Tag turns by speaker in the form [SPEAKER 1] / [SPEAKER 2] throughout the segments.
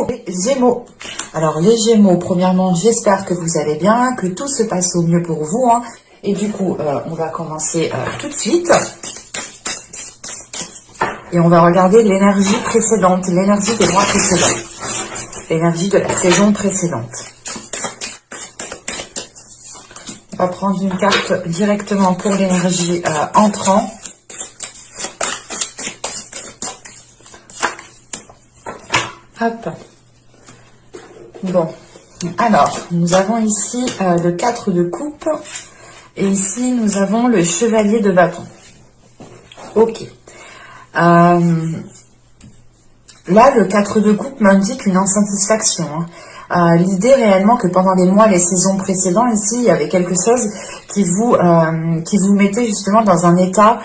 [SPEAKER 1] les Gémeaux. Alors les Gémeaux, premièrement, j'espère que vous allez bien, que tout se passe au mieux pour vous. Hein. Et du coup, on va commencer tout de suite. Et on va regarder l'énergie précédente, l'énergie des mois précédents, l'énergie de la saison précédente. On va prendre une carte directement pour l'énergie entrant. Hop. Bon. Alors, nous avons ici le 4 de coupe. Et ici, nous avons le chevalier de bâton. Ok. Là, le 4 de coupe m'indique une insatisfaction. Hein. L'idée réellement que pendant les mois, les saisons précédentes, ici, il y avait quelque chose qui vous mettait justement dans un état...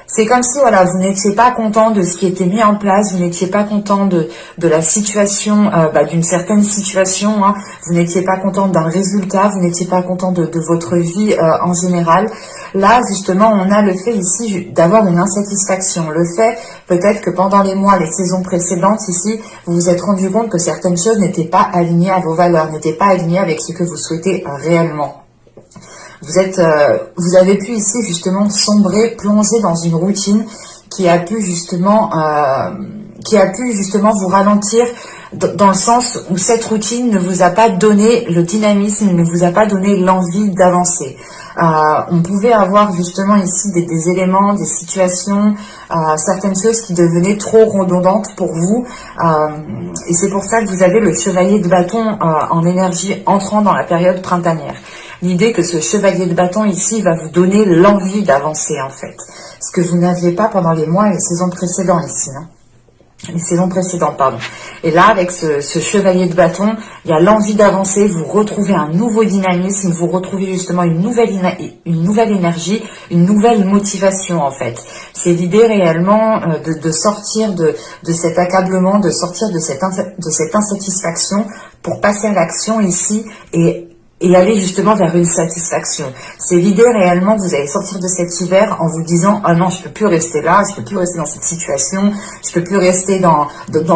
[SPEAKER 1] c'est comme si, voilà, vous n'étiez pas content de ce qui était mis en place, vous n'étiez pas content de la situation, d'une certaine situation, hein. Vous n'étiez pas content d'un résultat, vous n'étiez pas content de votre vie en général. Là, justement, on a le fait ici d'avoir une insatisfaction. Le fait, peut-être que pendant les mois, les saisons précédentes, ici, vous vous êtes rendu compte que certaines choses n'étaient pas alignées à vos valeurs, n'étaient pas alignées avec ce que vous souhaitez réellement. Vous avez pu ici justement sombrer, plonger dans une routine qui a pu justement vous ralentir dans le sens où cette routine ne vous a pas donné le dynamisme, ne vous a pas donné l'envie d'avancer. On pouvait avoir justement ici des éléments, des situations, certaines choses qui devenaient trop redondantes pour vous. Et c'est pour ça que vous avez le chevalier de bâton en énergie entrant dans la période printanière. L'idée que ce chevalier de bâton ici va vous donner l'envie d'avancer en fait. Ce que vous n'aviez pas pendant les mois et les saisons précédentes ici. Hein. Les saisons précédentes, pardon. Et là, avec ce chevalier de bâton, il y a l'envie d'avancer, vous retrouvez un nouveau dynamisme, vous retrouvez justement une nouvelle énergie, une nouvelle motivation en fait. C'est l'idée réellement de sortir de cet accablement, de sortir de cette insatisfaction pour passer à l'action ici et aller justement vers une satisfaction. C'est l'idée réellement que vous allez sortir de cet hiver en vous disant « Ah non, je peux plus rester là, je peux plus rester dans cette situation, je peux plus rester dans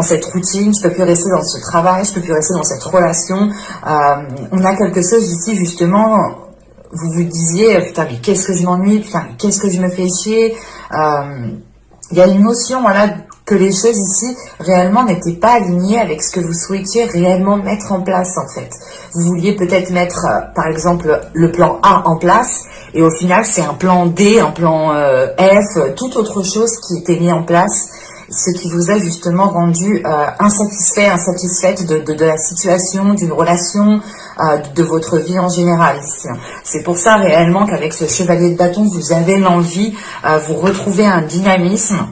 [SPEAKER 1] cette routine, je peux plus rester dans ce travail, je peux plus rester dans cette relation. » On a quelque chose ici justement, vous vous disiez « Putain, mais qu'est-ce que je m'ennuie, putain, mais qu'est-ce que je me fais chier ?» Il y a une notion, voilà, que les choses ici réellement n'étaient pas alignées avec ce que vous souhaitiez réellement mettre en place en fait. Vous vouliez peut-être mettre par exemple le plan A en place et au final c'est un plan D, un plan F, toute autre chose qui était mis en place, ce qui vous a justement rendu insatisfaite de la situation, d'une relation, de votre vie en général ici. C'est pour ça réellement qu'avec ce chevalier de bâton vous avez l'envie, vous retrouvez un dynamisme.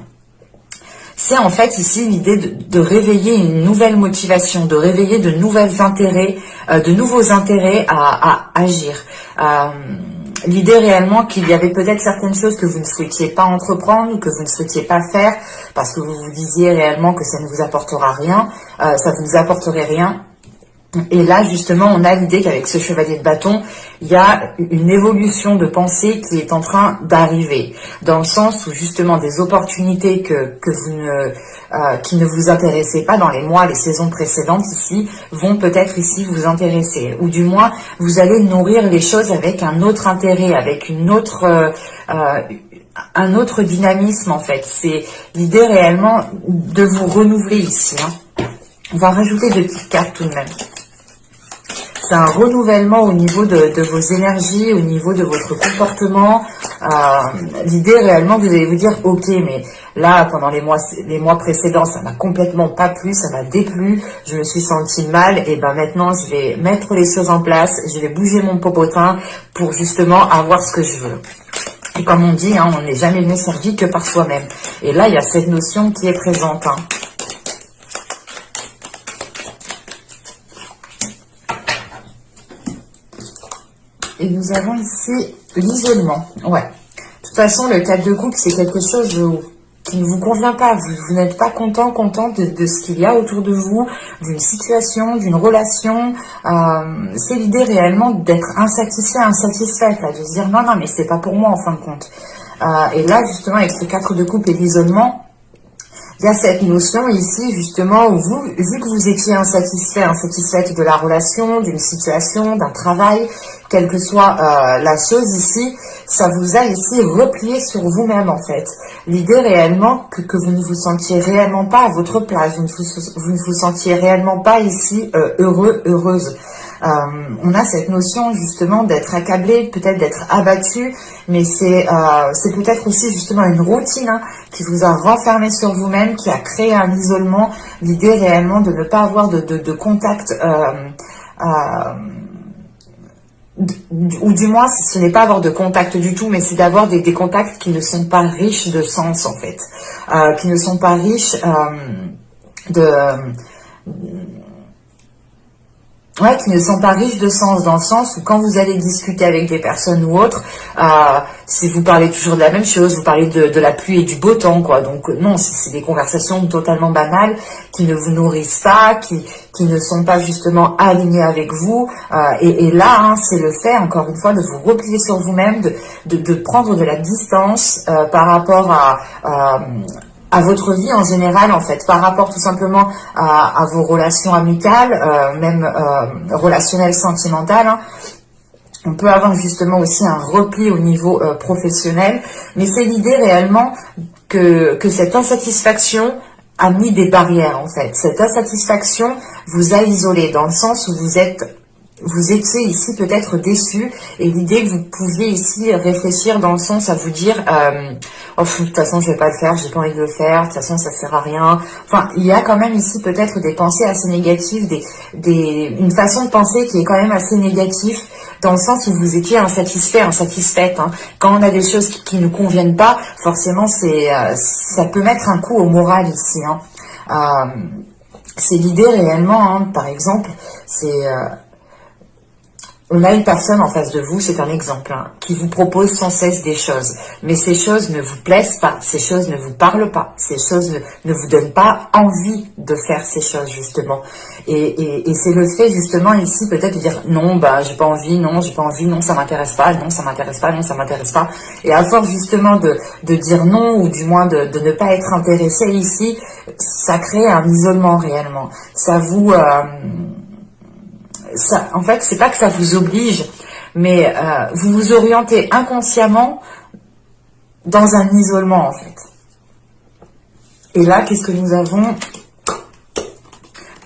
[SPEAKER 1] C'est en fait ici l'idée de réveiller une nouvelle motivation, de réveiller de nouveaux intérêts à agir. L'idée réellement qu'il y avait peut-être certaines choses que vous ne souhaitiez pas entreprendre ou que vous ne souhaitiez pas faire parce que vous vous disiez réellement que ça ne vous apportera rien, ça ne vous apporterait rien. Et là, justement, on a l'idée qu'avec ce chevalier de bâton, il y a une évolution de pensée qui est en train d'arriver. Dans le sens où, justement, des opportunités qui ne vous intéressaient pas dans les mois, les saisons précédentes ici, vont peut-être ici vous intéresser. Ou du moins, vous allez nourrir les choses avec un autre intérêt, avec un autre dynamisme, en fait. C'est l'idée réellement de vous renouveler ici. Hein. On va rajouter 2 petites cartes tout de même. C'est un renouvellement au niveau de vos énergies, au niveau de votre comportement. L'idée réellement, vous allez vous dire, ok, mais là, pendant les mois précédents, ça m'a complètement pas plu, ça m'a déplu, je me suis sentie mal, et ben maintenant, je vais mettre les choses en place, je vais bouger mon popotin pour justement avoir ce que je veux. Et comme on dit, hein, on n'est jamais mieux servi que par soi-même. Et là, il y a cette notion qui est présente. Hein. Et nous avons ici l'isolement. Ouais. De toute façon, le 4 de coupe, c'est quelque chose qui ne vous convient pas. Vous n'êtes pas contente de ce qu'il y a autour de vous, d'une situation, d'une relation. C'est l'idée réellement d'être insatisfaite, là, de se dire non, mais c'est pas pour moi en fin de compte. Et là, justement, avec ce 4 de coupe et l'isolement, Il y a cette notion ici, justement, où vous, vu que vous étiez insatisfait, insatisfaite de la relation, d'une situation, d'un travail, quelle que soit la chose ici, ça vous a ici replié sur vous-même, en fait. L'idée réellement que vous ne vous sentiez réellement pas à votre place, vous ne vous sentiez réellement pas ici heureux, heureuse. On a cette notion justement d'être accablé, peut-être d'être abattu, mais c'est peut-être aussi justement une routine qui vous a renfermé sur vous-même, qui a créé un isolement. L'idée réellement de ne pas avoir de contact, ou du moins ce n'est pas avoir de contact du tout, mais c'est d'avoir des contacts qui ne sont pas riches de sens en fait, qui ne sont pas riches qui ne sont pas riches de sens, dans le sens où quand vous allez discuter avec des personnes ou autres, si vous parlez toujours de la même chose, vous parlez de la pluie et du beau temps, quoi. Donc non, c'est des conversations totalement banales qui ne vous nourrissent pas, qui ne sont pas justement alignées avec vous. Et là, c'est le fait, encore une fois, de vous replier sur vous-même, de prendre de la distance par rapport à votre vie en général, en fait, par rapport tout simplement à vos relations amicales, même relationnelles, sentimentales. On peut avoir justement aussi un repli au niveau professionnel, mais c'est l'idée réellement que cette insatisfaction a mis des barrières, en fait. Cette insatisfaction vous a isolé, dans le sens où vous étiez ici peut-être déçu, et l'idée que vous pouviez ici réfléchir dans le sens à vous dire oh, de toute façon je vais pas le faire, j'ai pas envie de le faire, de toute façon ça sert à rien. Enfin, il y a quand même ici peut-être des pensées assez négatives, une façon de penser qui est quand même assez négative, dans le sens où vous étiez insatisfaite. Quand on a des choses qui ne conviennent pas, forcément ça peut mettre un coup au moral ici. C'est l'idée réellement, par exemple, on a une personne en face de vous, c'est un exemple, qui vous propose sans cesse des choses. Mais ces choses ne vous plaisent pas, ces choses ne vous parlent pas, ces choses ne vous donnent pas envie de faire ces choses, justement. Et c'est le fait, justement, ici, peut-être de dire non, j'ai pas envie, non, ça m'intéresse pas, non, ça m'intéresse pas, non, ça m'intéresse pas. Et à force, justement, de dire non, ou du moins de ne pas être intéressé ici, ça crée un isolement réellement. Ça vous... en fait, c'est pas que ça vous oblige, mais vous vous orientez inconsciemment dans un isolement, en fait. Et là, qu'est-ce que nous avons?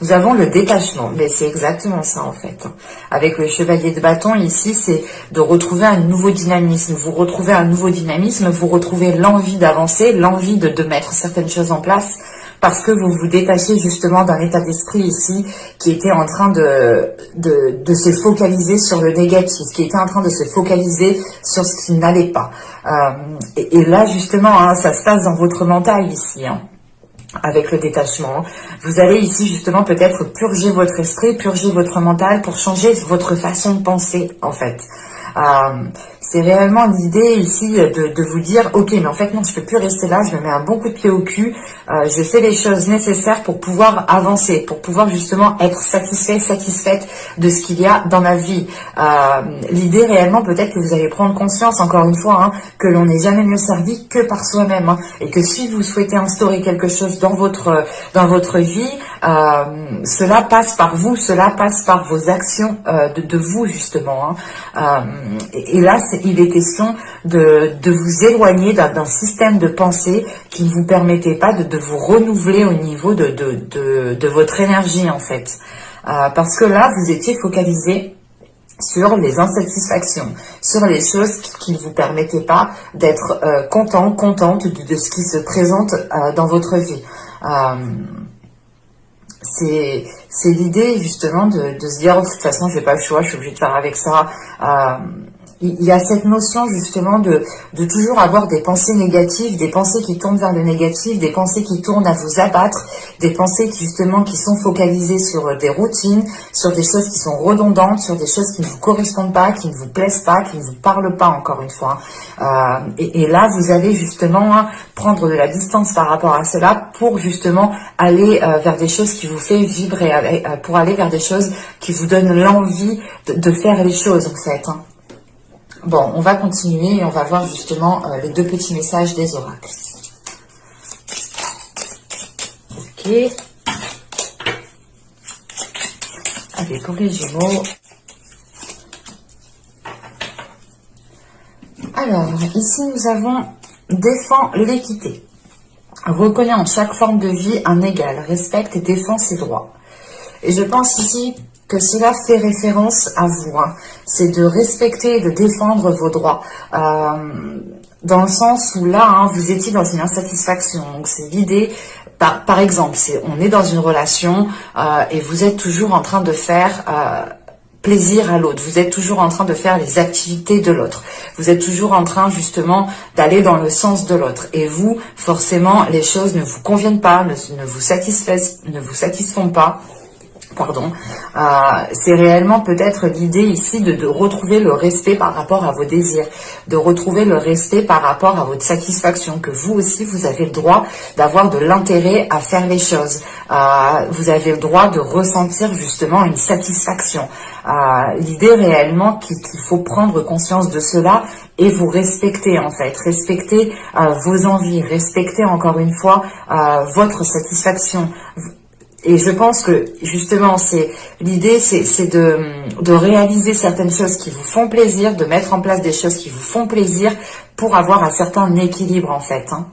[SPEAKER 1] Nous avons le détachement, mais c'est exactement ça, en fait. Avec le chevalier de bâton, ici, c'est de retrouver un nouveau dynamisme. Vous retrouvez un nouveau dynamisme, vous retrouvez l'envie d'avancer, l'envie de mettre certaines choses en place, parce que vous vous détachez justement d'un état d'esprit ici qui était en train de se focaliser sur le négatif, qui était en train de se focaliser sur ce qui n'allait pas. Et là, justement, ça se passe dans votre mental ici, avec le détachement. Vous allez ici justement peut-être purger votre esprit, purger votre mental pour changer votre façon de penser, en fait. C'est réellement l'idée ici de vous dire ok, mais en fait non, je peux plus rester là, je me mets un bon coup de pied au cul, je fais les choses nécessaires pour pouvoir avancer, pour pouvoir justement être satisfaite de ce qu'il y a dans ma vie. L'idée réellement, peut-être que vous allez prendre conscience, encore une fois, que l'on n'est jamais mieux servi que par soi-même, et que si vous souhaitez instaurer quelque chose dans votre vie, cela passe par vous, cela passe par vos actions de vous, justement. Et là, il est question de vous éloigner d'un système de pensée qui ne vous permettait pas de vous renouveler au niveau de votre énergie, en fait. Parce que là, vous étiez focalisé sur les insatisfactions, sur les choses qui ne vous permettaient pas d'être contente de ce qui se présente dans votre vie. C'est l'idée justement de se dire oh, de toute façon j'ai pas le choix, je suis obligée de faire avec ça. Il y a cette notion justement de toujours avoir des pensées négatives, des pensées qui tournent vers le négatif, des pensées qui tournent à vous abattre, des pensées qui sont focalisées sur des routines, sur des choses qui sont redondantes, sur des choses qui ne vous correspondent pas, qui ne vous plaisent pas, qui ne vous parlent pas, encore une fois. Et là, vous allez justement prendre de la distance par rapport à cela pour justement aller vers des choses qui vous fait vibrer, pour aller vers des choses qui vous donnent l'envie de faire les choses, en fait. Bon, on va continuer et on va voir justement les deux petits messages des oracles. Ok. Allez, pour les Gémeaux. Alors, ici, nous avons défend l'équité. Reconnaît en chaque forme de vie un égal, respecte et défend ses droits. Et je pense ici que cela fait référence à vous. Hein. C'est de respecter et de défendre vos droits. Dans le sens où là, hein, vous étiez dans une insatisfaction. Donc, c'est l'idée, par exemple, on est dans une relation et vous êtes toujours en train de faire plaisir à l'autre. Vous êtes toujours en train de faire les activités de l'autre. Vous êtes toujours en train, justement, d'aller dans le sens de l'autre. Et vous, forcément, les choses ne vous conviennent pas, ne vous satisfont pas. Pardon, c'est réellement peut-être l'idée ici de retrouver le respect par rapport à vos désirs, de retrouver le respect par rapport à votre satisfaction, que vous aussi, vous avez le droit d'avoir de l'intérêt à faire les choses. Vous avez le droit de ressentir justement une satisfaction. L'idée réellement qu'il faut prendre conscience de cela et vous respecter en fait, respecter vos envies, respecter encore une fois votre satisfaction. Et je pense que justement, l'idée, c'est de réaliser certaines choses qui vous font plaisir, de mettre en place des choses qui vous font plaisir pour avoir un certain équilibre en fait. Hein.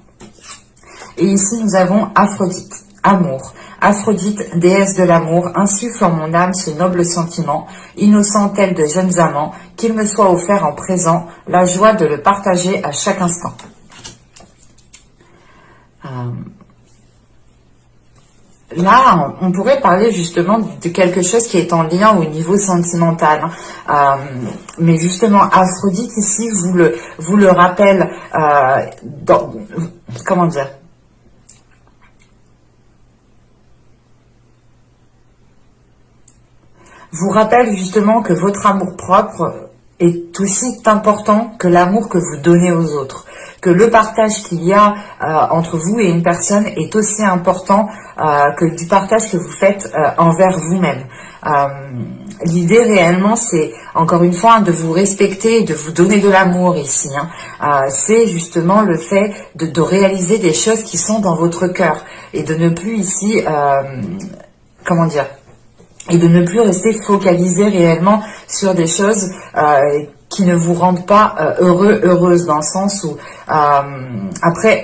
[SPEAKER 1] Et ici, nous avons Aphrodite, amour. Aphrodite, déesse de l'amour, insuffle en mon âme ce noble sentiment, innocent tel de jeunes amants, qu'il me soit offert en présent, la joie de le partager à chaque instant. Là, on pourrait parler justement de quelque chose qui est en lien au niveau sentimental. Mais justement, Aphrodite ici vous le rappelle comment dire, vous rappelle justement que votre amour-propre est aussi important que l'amour que vous donnez aux autres. Que le partage qu'il y a entre vous et une personne est aussi important que du partage que vous faites envers vous-même. L'idée réellement, c'est encore une fois de vous respecter et de vous donner de l'amour ici. Hein. C'est justement le fait de réaliser des choses qui sont dans votre cœur et de ne plus ici, comment dire, et de ne plus rester focalisé réellement sur des choses qui ne vous rendent pas heureuse, dans le sens où après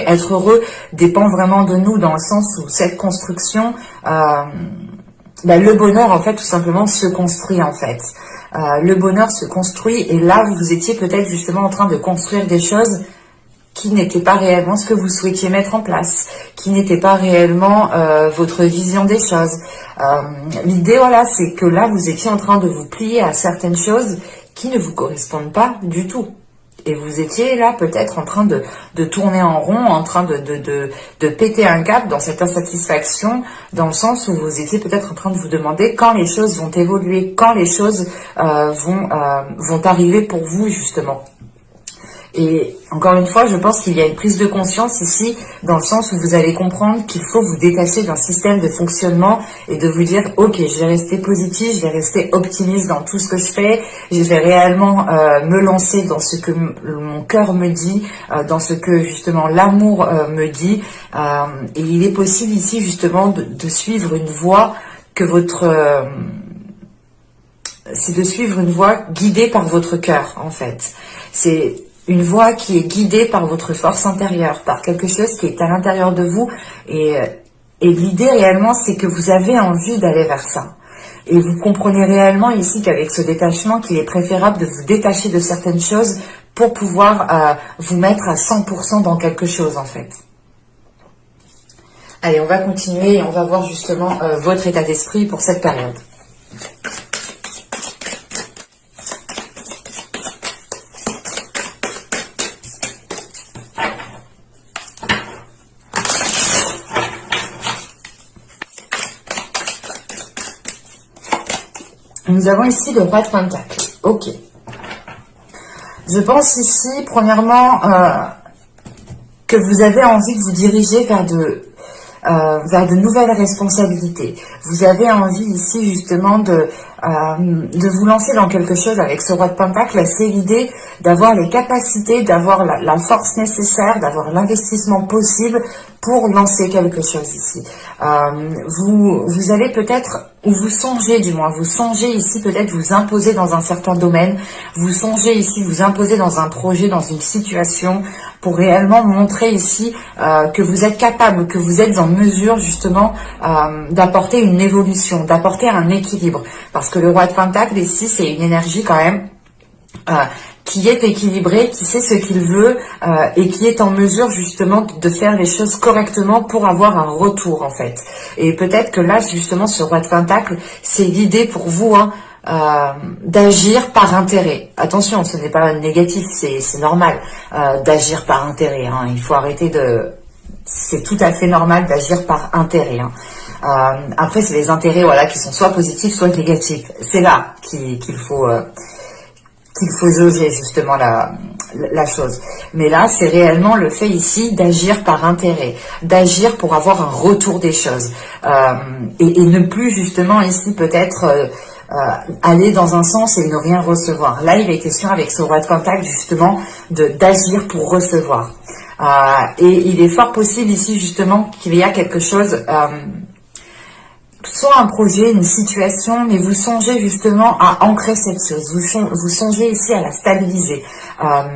[SPEAKER 1] être heureux dépend vraiment de nous, dans le sens où cette construction, le bonheur en fait tout simplement se construit en fait. Le bonheur se construit et là vous étiez peut-être justement en train de construire des choses qui n'était pas réellement ce que vous souhaitiez mettre en place, qui n'était pas réellement votre vision des choses. L'idée, voilà, c'est que là, vous étiez en train de vous plier à certaines choses qui ne vous correspondent pas du tout. Et vous étiez là peut-être en train de tourner en rond, en train de péter un cap dans cette insatisfaction, dans le sens où vous étiez peut-être en train de vous demander quand les choses vont évoluer, quand les choses vont arriver pour vous, justement. Et encore une fois, je pense qu'il y a une prise de conscience ici, dans le sens où vous allez comprendre qu'il faut vous détacher d'un système de fonctionnement et de vous dire, ok, je vais rester positif, je vais rester optimiste dans tout ce que je fais, je vais réellement me lancer dans ce que mon cœur me dit, dans ce que justement l'amour me dit. Et il est possible ici justement de suivre une voie que c'est de suivre une voie guidée par votre cœur, en fait. C'est une voie qui est guidée par votre force intérieure, par quelque chose qui est à l'intérieur de vous. Et l'idée réellement, c'est que vous avez envie d'aller vers ça. Et vous comprenez réellement ici qu'avec ce détachement, qu'il est préférable de vous détacher de certaines choses pour pouvoir vous mettre à 100% dans quelque chose, en fait. Allez, on va continuer et on va voir justement votre état d'esprit pour cette période. Nous avons ici le roi de Pentacle. Ok. Je pense ici, premièrement, que vous avez envie de vous diriger vers de nouvelles responsabilités. Vous avez envie ici, justement, de vous lancer dans quelque chose avec ce roi de Pentacle, c'est l'idée d'avoir les capacités, d'avoir la force nécessaire, d'avoir l'investissement possible pour lancer quelque chose ici. Vous allez peut-être, ou vous songez du moins, vous songez ici peut-être vous imposer dans un certain domaine, vous songez ici vous imposer dans un projet, dans une situation, pour réellement montrer ici que vous êtes capable, que vous êtes en mesure justement d'apporter une évolution, d'apporter un équilibre. Parce que le roi de Pentacle ici, c'est une énergie quand même qui est équilibré, qui sait ce qu'il veut et qui est en mesure justement de faire les choses correctement pour avoir un retour en fait. Et peut-être que là justement ce roi de Pentacle, c'est l'idée pour vous d'agir par intérêt. Attention, ce n'est pas négatif, c'est normal d'agir par intérêt. Hein. Il faut arrêter de... C'est tout à fait normal d'agir par intérêt. Hein. Après, c'est les intérêts voilà, qui sont soit positifs, soit négatifs. C'est là qu'il faut jauger justement la chose. Mais là, c'est réellement le fait ici d'agir par intérêt, d'agir pour avoir un retour des choses. Et ne plus justement ici peut-être aller dans un sens et ne rien recevoir. Là, il est question avec ce roi de Pentacle justement d'agir pour recevoir. Et il est fort possible ici justement qu'il y a quelque chose... soit un projet, une situation, mais vous songez justement à ancrer cette chose, vous songez ici à la stabiliser, à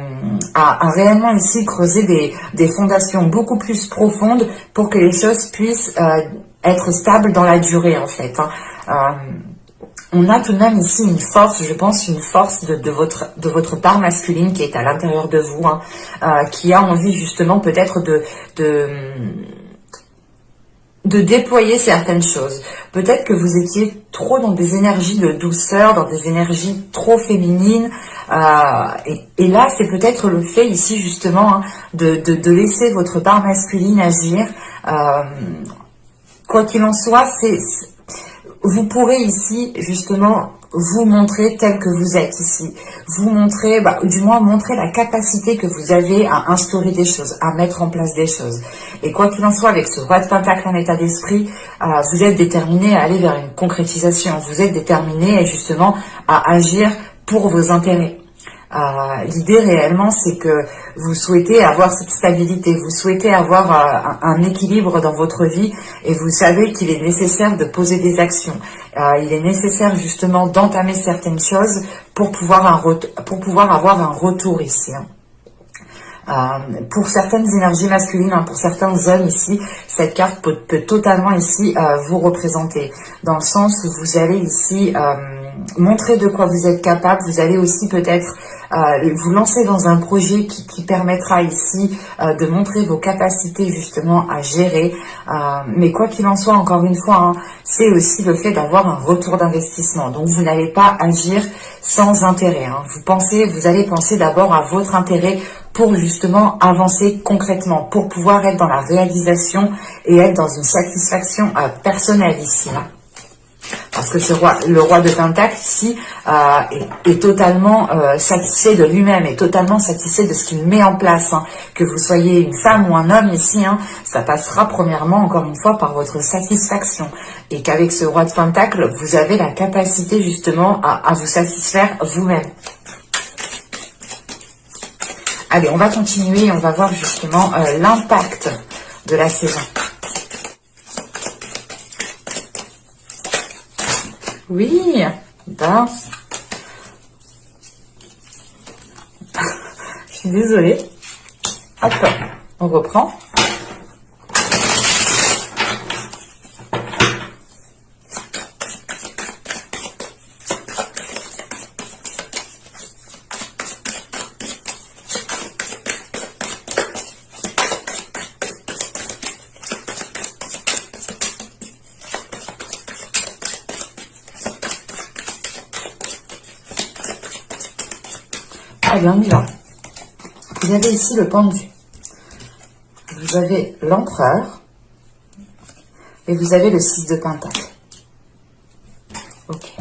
[SPEAKER 1] réellement ici creuser des fondations beaucoup plus profondes pour que les choses puissent être stables dans la durée en fait. On a tout de même ici une force, je pense, une force de votre part masculine qui est à l'intérieur de vous, qui a envie justement peut-être de déployer certaines choses. Peut-être que vous étiez trop dans des énergies de douceur, dans des énergies trop féminines. Et là, c'est peut-être le fait ici justement de laisser votre part masculine agir. Quoi qu'il en soit, vous pourrez ici justement vous montrer tel que vous êtes ici, vous montrer, du moins montrer la capacité que vous avez à instaurer des choses, à mettre en place des choses. Et quoi qu'il en soit, avec ce roi de Pentacle en état d'esprit, vous êtes déterminé à aller vers une concrétisation, vous êtes déterminé justement à agir pour vos intérêts. L'idée réellement, c'est que vous souhaitez avoir cette stabilité, vous souhaitez avoir un équilibre dans votre vie et vous savez qu'il est nécessaire de poser des actions. Il est nécessaire justement d'entamer certaines choses pour pouvoir avoir un retour ici. Pour certaines énergies masculines, pour certains hommes ici, cette carte peut totalement ici vous représenter, dans le sens où vous allez ici montrer de quoi vous êtes capable, vous allez aussi peut-être vous lancer dans un projet qui permettra ici de montrer vos capacités justement à gérer, mais quoi qu'il en soit, encore une fois, c'est aussi le fait d'avoir un retour d'investissement, donc vous n'allez pas agir sans intérêt, vous allez penser d'abord à votre intérêt pour justement avancer concrètement, pour pouvoir être dans la réalisation et être dans une satisfaction personnelle ici. Parce que le roi de Pentacle ici est totalement satisfait de lui-même, est totalement satisfait de ce qu'il met en place. Que vous soyez une femme ou un homme ici, ça passera premièrement, encore une fois, par votre satisfaction. Et qu'avec ce roi de Pentacle, vous avez la capacité justement à vous satisfaire vous-même. Allez, on va continuer, on va voir justement l'impact de la saison. Oui, danse. Je suis désolée. Hop, on reprend. Bien, on y va. Vous avez ici le pendu. Vous avez l'empereur. Et vous avez le 6 de Pentacle. Ok.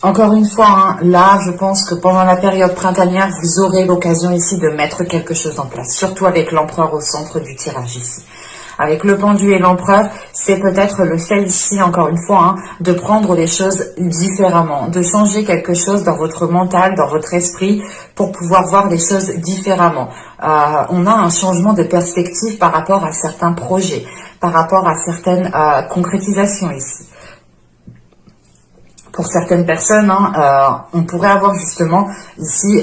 [SPEAKER 1] Encore une fois, là, je pense que pendant la période printanière, vous aurez l'occasion ici de mettre quelque chose en place. Surtout avec l'empereur au centre du tirage ici. Avec le pendu et l'empereur, c'est peut-être le fait ici, encore une fois, hein, de prendre les choses différemment, de changer quelque chose dans votre mental, dans votre esprit, pour pouvoir voir les choses différemment. On a un changement de perspective par rapport à certains projets, par rapport à certaines concrétisations ici. Pour certaines personnes, hein, on pourrait avoir justement ici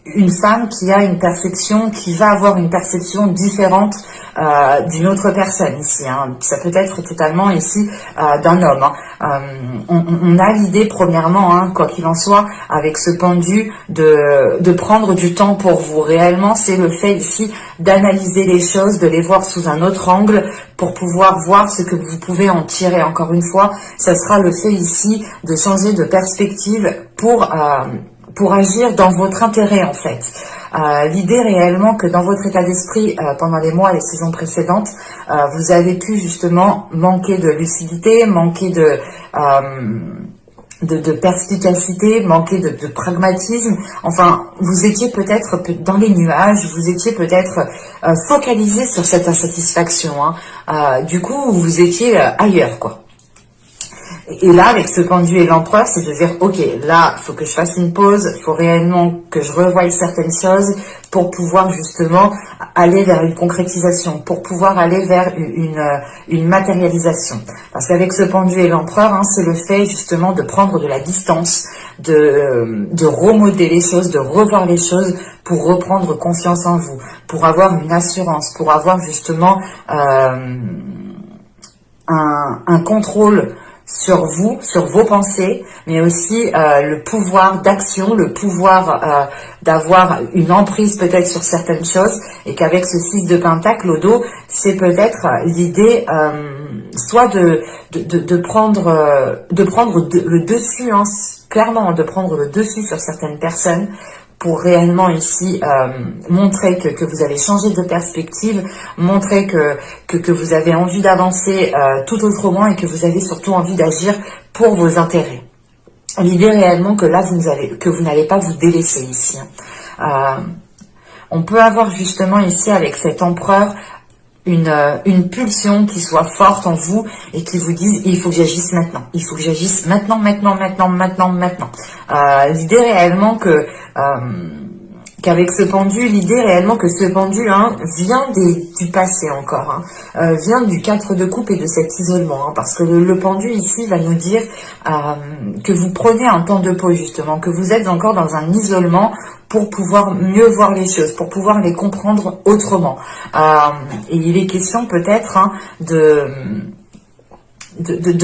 [SPEAKER 1] une femme qui a une perception, qui va avoir une perception différente d'une autre personne ici. Hein. Ça peut être totalement ici d'un homme. Hein. On a l'idée premièrement, hein, quoi qu'il en soit, avec ce pendu, de prendre du temps pour vous. Réellement, c'est le fait ici d'analyser les choses, de les voir sous un autre angle pour pouvoir voir ce que vous pouvez en tirer. Encore une fois, ça sera le fait ici de changer de perspective pour agir dans votre intérêt en fait. L'idée réellement que dans votre état d'esprit pendant les mois, les saisons précédentes, vous avez pu justement manquer de lucidité, manquer de perspicacité, manquer de pragmatisme. Enfin, vous étiez peut-être dans les nuages, vous étiez peut-être focalisé sur cette insatisfaction. Hein. Du coup, vous étiez ailleurs, quoi. Et là, avec ce pendu et l'empereur, c'est de dire, ok, là, il faut que je fasse une pause, il faut réellement que je revoie certaines choses pour pouvoir justement aller vers une concrétisation, pour pouvoir aller vers une matérialisation. Parce qu'avec ce pendu et l'empereur, hein, c'est le fait justement de prendre de la distance, de remodeler les choses, de revoir les choses pour reprendre confiance en vous, pour avoir une assurance, pour avoir justement un contrôle sur vous, sur vos pensées, mais aussi le pouvoir d'action, le pouvoir d'avoir une emprise peut-être sur certaines choses, et qu'avec ce 6 de pentacle au dos, c'est peut-être l'idée soit de prendre le dessus, hein, clairement de prendre le dessus sur certaines personnes, pour réellement ici montrer que vous avez changé de perspective, montrer que vous avez envie d'avancer tout autrement et que vous avez surtout envie d'agir pour vos intérêts. L'idée réellement que là, vous n'allez pas vous délaisser ici. On peut avoir justement ici avec cet empereur une pulsion qui soit forte en vous et qui vous dise il faut que j'agisse maintenant, il faut que j'agisse maintenant. L'idée réellement qu'avec ce pendu, l'idée réellement que ce pendu hein, vient du passé encore, hein, vient du 4 de coupe et de cet isolement, hein, parce que le pendu ici va nous dire que vous prenez un temps de pause justement, que vous êtes encore dans un isolement pour pouvoir mieux voir les choses, pour pouvoir les comprendre autrement. Et il est question peut-être hein, de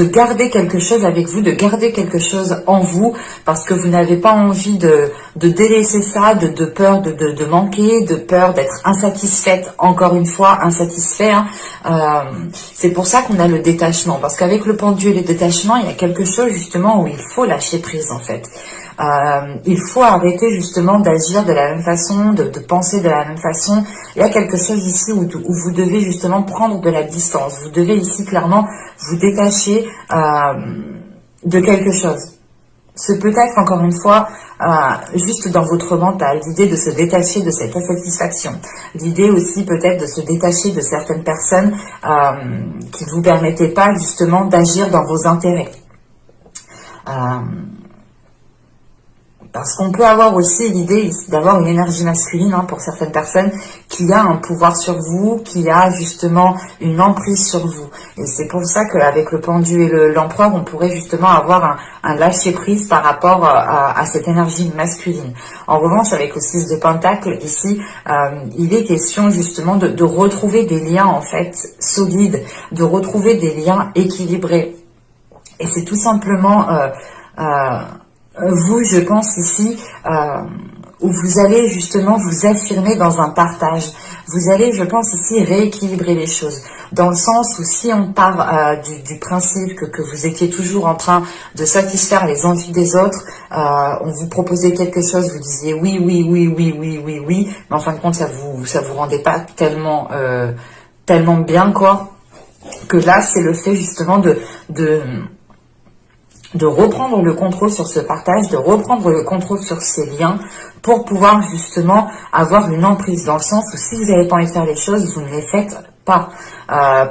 [SPEAKER 1] garder quelque chose avec vous, de garder quelque chose en vous, parce que vous n'avez pas envie de délaisser ça, de peur de manquer, de peur d'être insatisfaite, encore une fois, insatisfait. Hein. C'est pour ça qu'on a le détachement, parce qu'avec le pendu et le détachement, il y a quelque chose justement où il faut lâcher prise en fait. Il faut arrêter justement d'agir de la même façon, de penser de la même façon. Il y a quelque chose ici où vous devez justement prendre de la distance. Vous devez ici clairement vous détacher de quelque chose. C'est peut-être encore une fois juste dans votre mental, l'idée de se détacher de cette insatisfaction. L'idée aussi peut-être de se détacher de certaines personnes qui ne vous permettaient pas justement d'agir dans vos intérêts. Parce qu'on peut avoir aussi l'idée d'avoir une énergie masculine hein, pour certaines personnes qui a un pouvoir sur vous, qui a justement une emprise sur vous. Et c'est pour ça qu'avec le pendu et l'empereur, on pourrait justement avoir un lâcher-prise par rapport à cette énergie masculine. En revanche, avec le 6 de pentacle, ici, il est question justement de retrouver des liens en fait solides, de retrouver des liens équilibrés. Et c'est tout simplement... vous, je pense ici, où vous allez justement vous affirmer dans un partage. Vous allez, je pense ici, rééquilibrer les choses. Dans le sens où si on part du principe que vous étiez toujours en train de satisfaire les envies des autres, on vous proposait quelque chose, vous disiez oui, mais en fin de compte, ça vous rendait pas tellement bien, quoi. Que là, c'est le fait justement de reprendre le contrôle sur ce partage, de reprendre le contrôle sur ces liens pour pouvoir justement avoir une emprise dans le sens où si vous n'avez pas envie de faire les choses, vous ne les faites pas.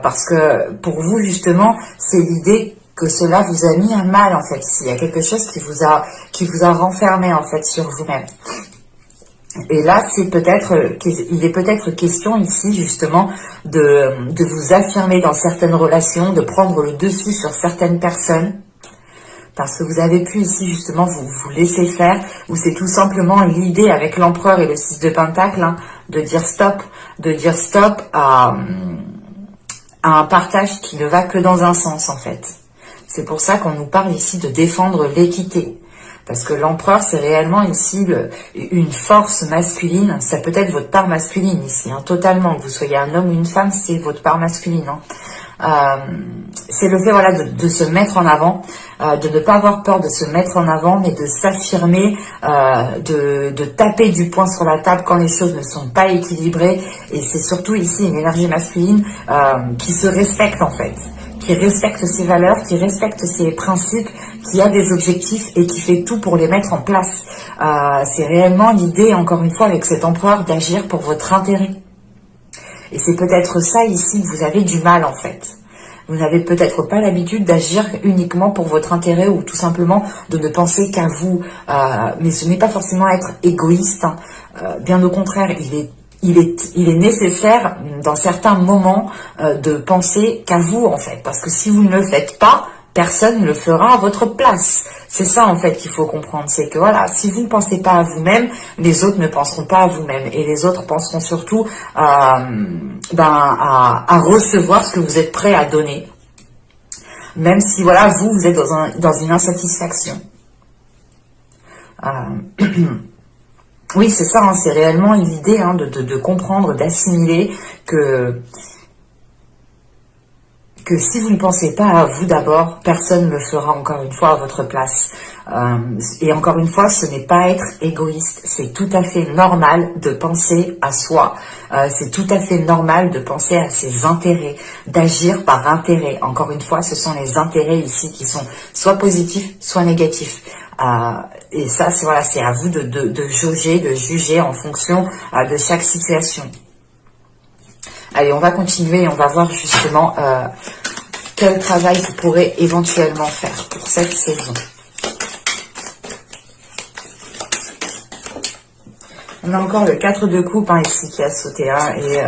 [SPEAKER 1] Parce que pour vous, justement, c'est l'idée que cela vous a mis un mal, en fait. Il y a quelque chose qui vous a renfermé, en fait, sur vous-même. Et là, il est peut-être question ici, justement, de vous affirmer dans certaines relations, de prendre le dessus sur certaines personnes, parce que vous avez pu ici, justement, vous laisser faire, ou c'est tout simplement l'idée avec l'empereur et le 6 de Pentacle, hein, de dire stop à un partage qui ne va que dans un sens, en fait. C'est pour ça qu'on nous parle ici de défendre l'équité. Parce que l'empereur, c'est réellement ici une force masculine. Ça peut être votre part masculine ici, hein, totalement. Que vous soyez un homme ou une femme, c'est votre part masculine. Hein. C'est le fait, voilà, de se mettre en avant, de ne pas avoir peur de se mettre en avant, mais de s'affirmer, de taper du poing sur la table quand les choses ne sont pas équilibrées. Et c'est surtout ici une énergie masculine qui se respecte, en fait, qui respecte ses valeurs, qui respecte ses principes, qui a des objectifs et qui fait tout pour les mettre en place. C'est réellement l'idée, encore une fois, avec cet empereur, d'agir pour votre intérêt. Et c'est peut-être ça ici que vous avez du mal, en fait. Vous n'avez peut-être pas l'habitude d'agir uniquement pour votre intérêt ou tout simplement de ne penser qu'à vous. Mais ce n'est pas forcément être égoïste. Hein. Bien au contraire, il est nécessaire dans certains moments de penser qu'à vous, en fait. Parce que si vous ne le faites pas, personne ne le fera à votre place. C'est ça, en fait, qu'il faut comprendre. C'est que, voilà, si vous ne pensez pas à vous-même, les autres ne penseront pas à vous-même. Et les autres penseront surtout à recevoir ce que vous êtes prêt à donner. Même si, voilà, vous êtes dans une insatisfaction. Oui, c'est ça, hein, c'est réellement l'idée, hein, de comprendre, d'assimiler que si vous ne pensez pas à vous d'abord, personne ne le fera encore une fois à votre place. Et encore une fois, ce n'est pas être égoïste. C'est tout à fait normal de penser à soi. C'est tout à fait normal de penser à ses intérêts, d'agir par intérêt. Encore une fois, ce sont les intérêts ici qui sont soit positifs, soit négatifs. Et ça, c'est à vous de jauger, de juger en fonction de chaque situation. Allez, on va continuer et on va voir justement quel travail vous pourrez éventuellement faire pour cette saison. On a encore le 4 de coupe, hein, ici qui a sauté, hein, et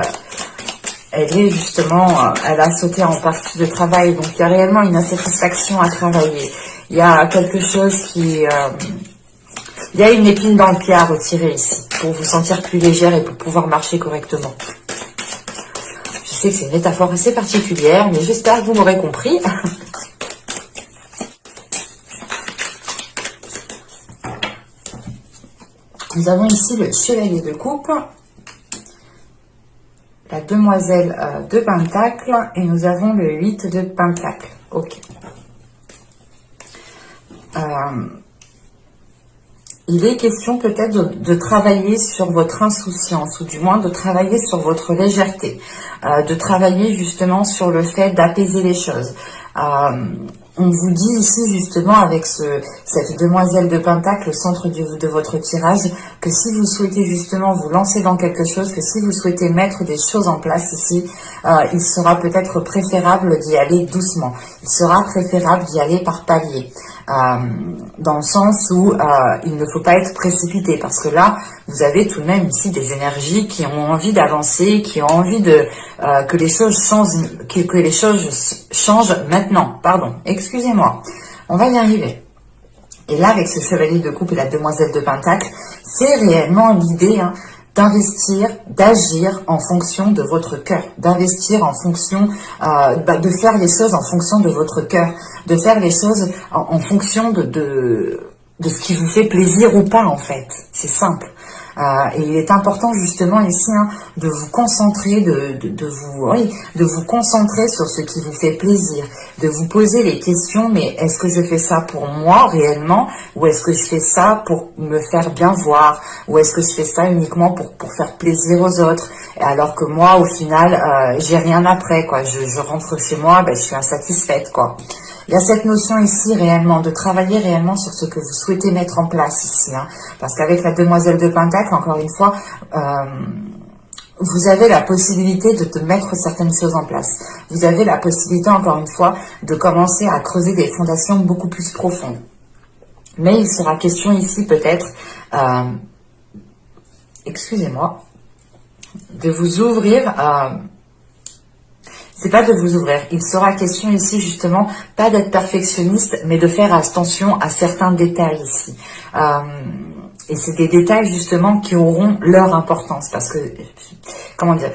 [SPEAKER 1] elle a sauté en partie de travail, donc il y a réellement une insatisfaction à travailler. Il y a quelque chose qui... il y a une épine dans le pied à retirer ici, pour vous sentir plus légère et pour pouvoir marcher correctement. Je sais que c'est une métaphore assez particulière, mais j'espère que vous m'aurez compris. Nous avons ici le chevalier de coupe, la demoiselle de pentacle, et nous avons le 8 de pentacle. Ok. Il est question peut-être de travailler sur votre insouciance, ou du moins de travailler sur votre légèreté, de travailler justement sur le fait d'apaiser les choses. On vous dit ici justement avec cette demoiselle de pentacle au centre de votre tirage que si vous souhaitez justement vous lancer dans quelque chose, que si vous souhaitez mettre des choses en place ici, il sera peut-être préférable d'y aller doucement. Il sera préférable d'y aller par paliers. Dans le sens où il ne faut pas être précipité, parce que là, vous avez tout de même ici des énergies qui ont envie d'avancer, qui ont envie que les choses changent maintenant. Pardon, excusez-moi. On va y arriver. Et là, avec ce chevalier de coupe et la demoiselle de pentacle, c'est réellement l'idée, hein, d'investir, d'agir en fonction de votre cœur, d'investir en fonction, de faire les choses en fonction de votre cœur, de faire les choses en fonction de ce qui vous fait plaisir ou pas, en fait. C'est simple. Et il est important justement ici, hein, de vous concentrer, de vous concentrer sur ce qui vous fait plaisir, de vous poser les questions, mais est-ce que je fais ça pour moi réellement, ou est-ce que je fais ça pour me faire bien voir, ou est-ce que je fais ça uniquement pour faire plaisir aux autres, alors que moi au final j'ai rien après, quoi. Je rentre chez moi, je suis insatisfaite, quoi. Il y a cette notion ici réellement, de travailler réellement sur ce que vous souhaitez mettre en place ici, hein, parce qu'avec la demoiselle de pentacle, encore une fois, vous avez la possibilité de mettre certaines choses en place. Vous avez la possibilité, encore une fois, de commencer à creuser des fondations beaucoup plus profondes. Mais il sera question ici peut-être, excusez-moi, de vous ouvrir, c'est pas de vous ouvrir, il sera question ici justement, pas d'être perfectionniste, mais de faire attention à certains détails ici. Et c'est des détails justement qui auront leur importance, parce que, comment dire,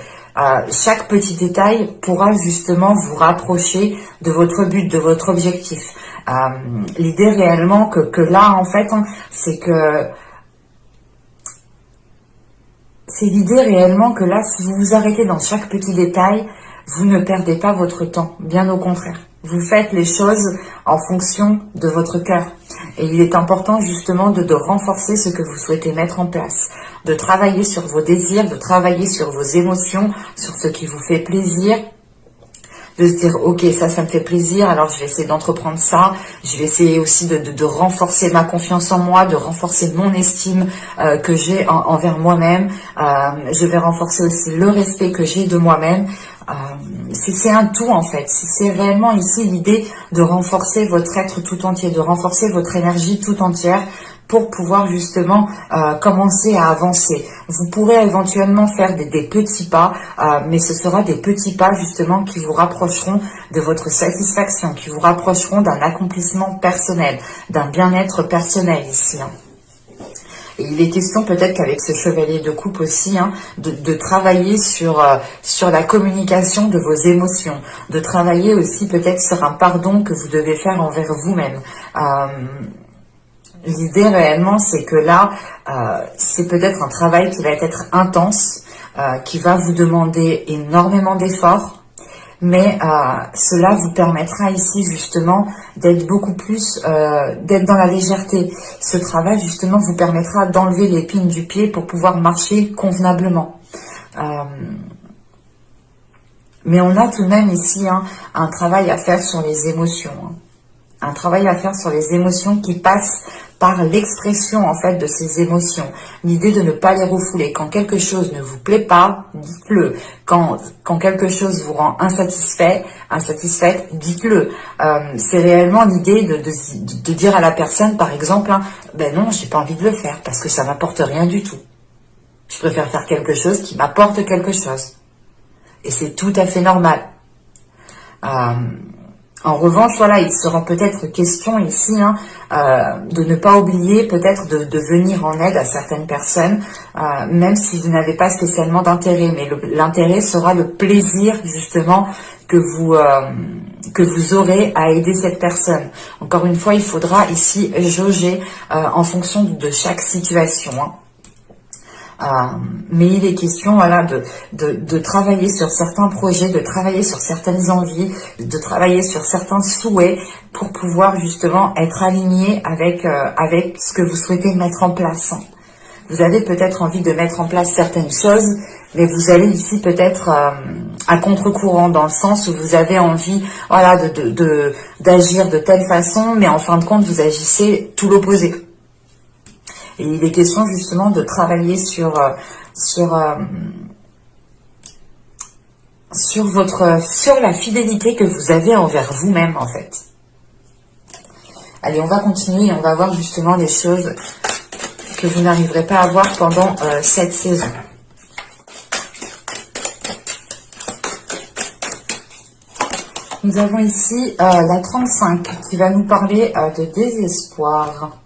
[SPEAKER 1] chaque petit détail pourra justement vous rapprocher de votre but, de votre objectif. L'idée réellement que là, en fait, hein, c'est que c'est l'idée réellement que là, si vous vous arrêtez dans chaque petit détail, vous ne perdez pas votre temps, bien au contraire. Vous faites les choses en fonction de votre cœur. Et il est important justement de renforcer ce que vous souhaitez mettre en place, de travailler sur vos désirs, de travailler sur vos émotions, sur ce qui vous fait plaisir, de se dire ok, ça me fait plaisir, alors je vais essayer d'entreprendre ça, je vais essayer aussi de renforcer ma confiance en moi, de renforcer mon estime que j'ai envers moi-même, je vais renforcer aussi le respect que j'ai de moi-même. C'est un tout en fait, c'est réellement ici l'idée de renforcer votre être tout entier, de renforcer votre énergie tout entière pour pouvoir justement commencer à avancer. Vous pourrez éventuellement faire des petits pas, mais ce sera des petits pas justement qui vous rapprocheront de votre satisfaction, qui vous rapprocheront d'un accomplissement personnel, d'un bien-être personnel ici. Hein. Et il est question peut-être qu'avec ce chevalier de coupe aussi, hein, de travailler sur la communication de vos émotions, de travailler aussi peut-être sur un pardon que vous devez faire envers vous-même. L'idée réellement, c'est que là, c'est peut-être un travail qui va être intense, qui va vous demander énormément d'efforts, mais cela vous permettra ici justement d'être beaucoup plus, d'être dans la légèreté. Ce travail justement vous permettra d'enlever l'épine du pied pour pouvoir marcher convenablement. Mais on a tout de même ici hein, un travail à faire sur les émotions. Hein. Un travail à faire sur les émotions qui passe par l'expression en fait de ces émotions. L'idée de ne pas les refouler. Quand quelque chose ne vous plaît pas, dites-le. Quand quelque chose vous rend insatisfaite, dites-le. C'est réellement l'idée de dire à la personne, par exemple, hein, ben non, j'ai pas envie de le faire parce que ça m'apporte rien du tout. Je préfère faire quelque chose qui m'apporte quelque chose. Et c'est tout à fait normal. En revanche, voilà, il sera peut-être question ici hein, de ne pas oublier peut-être de venir en aide à certaines personnes, même si vous n'avez pas spécialement d'intérêt. Mais l'intérêt sera le plaisir justement que vous aurez à aider cette personne. Encore une fois, il faudra ici jauger en fonction de chaque situation. Hein. Mais il est question voilà, de travailler sur certains projets, de travailler sur certaines envies, de travailler sur certains souhaits pour pouvoir justement être aligné avec ce que vous souhaitez mettre en place. Vous avez peut-être envie de mettre en place certaines choses, mais vous allez ici peut-être à contre-courant dans le sens où vous avez envie voilà, d'agir de telle façon, mais en fin de compte vous agissez tout l'opposé. Et il est question justement de travailler sur la fidélité que vous avez envers vous-même en fait. Allez, on va continuer et on va voir justement les choses que vous n'arriverez pas à voir pendant cette saison. Nous avons ici la 35 qui va nous parler de désespoir.